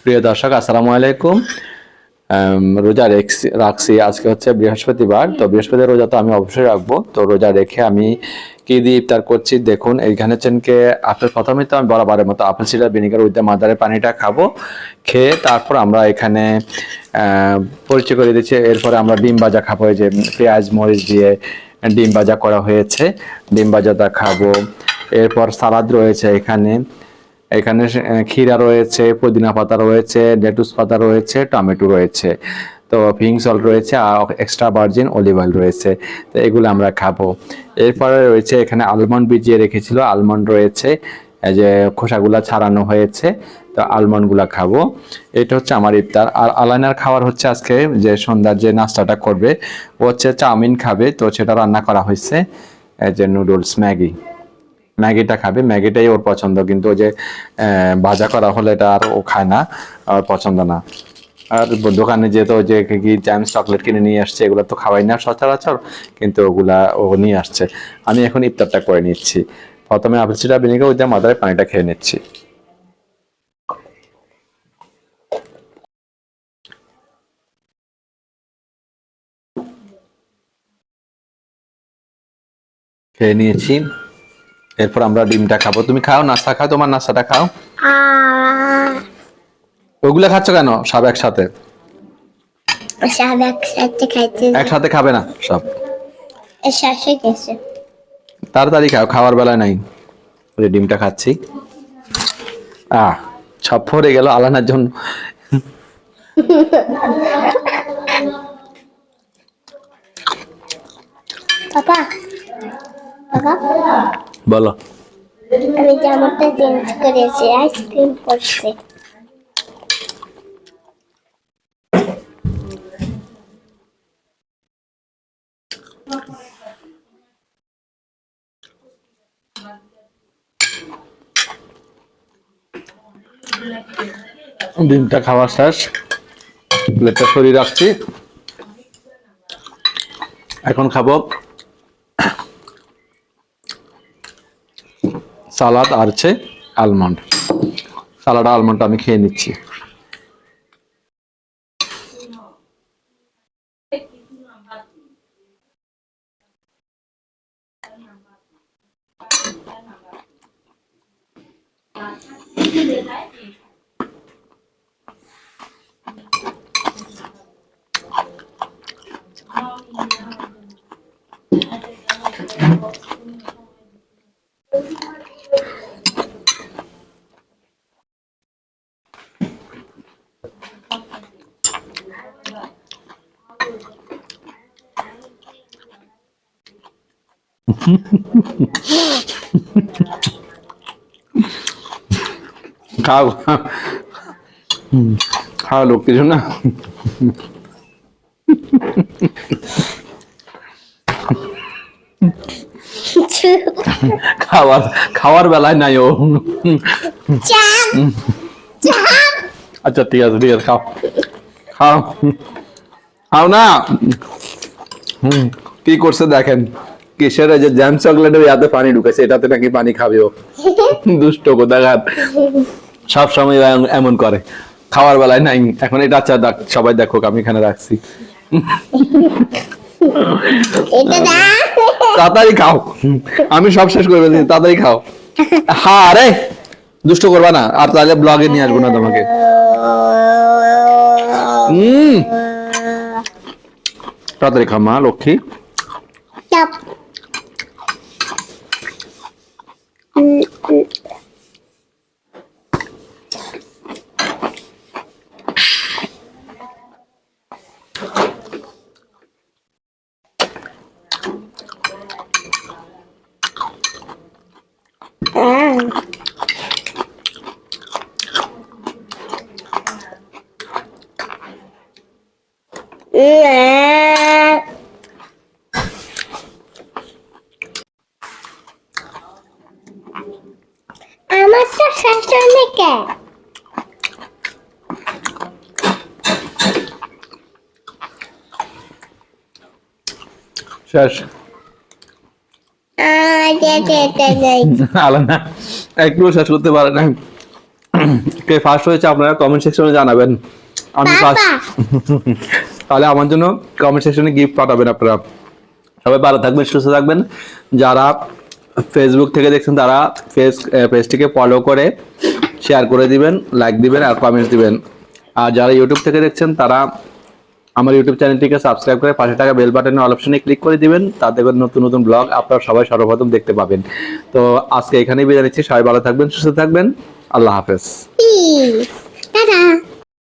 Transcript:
প্রিয় দর্শক, আসসালামু আলাইকুম। রোজা রাখছি, আজকে হচ্ছে বৃহস্পতিবার। তো বৃহস্পতিবার রোজা তো আমি অবশ্যই রাখবো। তো রোজা রেখে আমি কি দিয়ে ইফতার করছি দেখুন। এইখানে চেনকে আপেল, প্রথমে তো আমি বরাবরের মতো আপেল সিডার ভিনেগার উইথ মাদারের পানিটা খাবো। খেয়ে তারপর আমরা এখানে পরিচয় করে দিচ্ছি। এরপরে আমরা ডিম ভাজা খাবো, এই যে পেঁয়াজ মরিচ দিয়ে ডিম ভাজা করা হয়েছে, ডিম ভাজাটা খাবো। এরপর সালাদ রয়েছে এখানে, এখানে ক্ষীরা রয়েছে, পুদিনা পাতা রয়েছে, লেটুস পাতা রয়েছে, টমেটো রয়েছে, তো পিঙ্ক সল্ট রয়েছে, আর এক্সট্রা ভার্জিন অলিভ অয়েল রয়েছে। তো এগুলো আমরা খাবো। এরপরে রয়েছে এখানে আলমন্ড ভিজিয়ে রেখেছিল, আলমন্ড রয়েছে, এই যে খোসাগুলা ছাড়ানো হয়েছে, তো আলমন্ডগুলা খাবো। এটা হচ্ছে আমার ইফতার। আর আলাইনার খাবার হচ্ছে আজকে যে সন্ধ্যার যে নাস্তাটা করবে, ও হচ্ছে চাউমিন খাবে, তো সেটা রান্না করা হয়েছে, এই যে নুডলস, ম্যাগিটা খাবে। ম্যাগিটাই ওর পছন্দ, কিন্তু ওই যে ভাজা করা হলে এটা আর ও খায় না, ওর পছন্দ না। আর দোকানে যেত যে কি জ্যামস চকলেট কিনে নিয়ে আসছে, এগুলো তো খাওয়াই না সচরাচর, কিন্তু ওগুলা ও নিয়ে আসছে। আমি এখন ইফতারটা করে নিচ্ছি। প্রথমে আপেল সিডার ভিনেগার ওই মাদারে পানিটা খেয়ে নিচ্ছি। খেয়ে নিয়েছি, এরপর আমরা ডিমটা খাবো। তুমি খাও, নাস্তা খাও, তোমার নাস্তাটা খাও। ওগুলা খাচ্ছ কেন সব একসাথে? সব একসাথে খাইতে একসাথে খাবে না সব, শেষে গেছে। তাড়াতাড়ি খাও, খাওয়ার বেলায় নাই। ওই যে ডিমটা খাচ্ছি, সব পড়ে গেল আলানার জন্য। পাপা, পাপা, বলো। আমি জামাটা চেঞ্জ করেছি, আইসক্রিম পড়ছে। ডিমটা খাওয়া শেষ, প্লেটটা সরিয়ে রাখছি। এখন খাবো সালাদ আর হচ্ছে আলমন্ড। সালাড আলমন্ডটা আমি খেয়ে নিচ্ছি। খাও খাও, লোক কিছু না। খাওয়ার খাওয়ার বেলায় নাই ও। আচ্ছা ঠিক আছে, ঠিক আছে, খাও খাও খাও না। কি করছে দেখেন, কিসের যে জ্যাম চকলেটের ইয়াতে পানি ঢুকেছে, এটাতে নাকি পানি খাবে ও। দুষ্ট কোথাকার, সব সময় এমন করে, খাওয়ার বেলায় নাই। এখন এটা আচ্ছা সবাই দেখো, আমি এখানে রাখছি। তাড়াতাড়ি খাও, আমি সব শেষ করে ফেলছি, তাড়াতাড়ি খাও। হ্যাঁ আরে দুষ্ট করবা না, আর তাহলে ব্লগে নিয়ে আসবো না তোমাকে। তাড়াতাড়ি খাও মা লক্ষ্মী। আমার তো শাসনে কে শেষ। আলাদা একটু শেষ করতে পারে না, কে ফার্স্ট হয়েছে আপনারা কমেন্ট সেকশনে জানাবেন। আমি ফার্স্ট, তাহলে আমার জন্য কমেন্ট সেকশনে গিফট পাঠাবেন আপনারা। সবাই ভালো থাকবেন, সুস্থ থাকবেন। যারা ফেসবুক থেকে দেখছেন তারা পেজটিকে ফলো করে শেয়ার করে দিবেন, লাইক দিবেন আর কমেন্টস দিবেন। আর যারা ইউটিউব থেকে দেখছেন তারা আমার ইউটিউব চ্যানেলটিকে সাবস্ক্রাইব করে পাশে থাকা বেল বাটনের অল অপশনে ক্লিক করে দিবেন, তাতে করে নতুন নতুন ব্লগ আপনারা সবাই সর্বপ্রথম দেখতে পাবেন। তো আজকে এখানেই বিদায় নিচ্ছি, সবাই ভালো থাকবেন, সুস্থ থাকবেন, আল্লাহ হাফেজ। টাটা।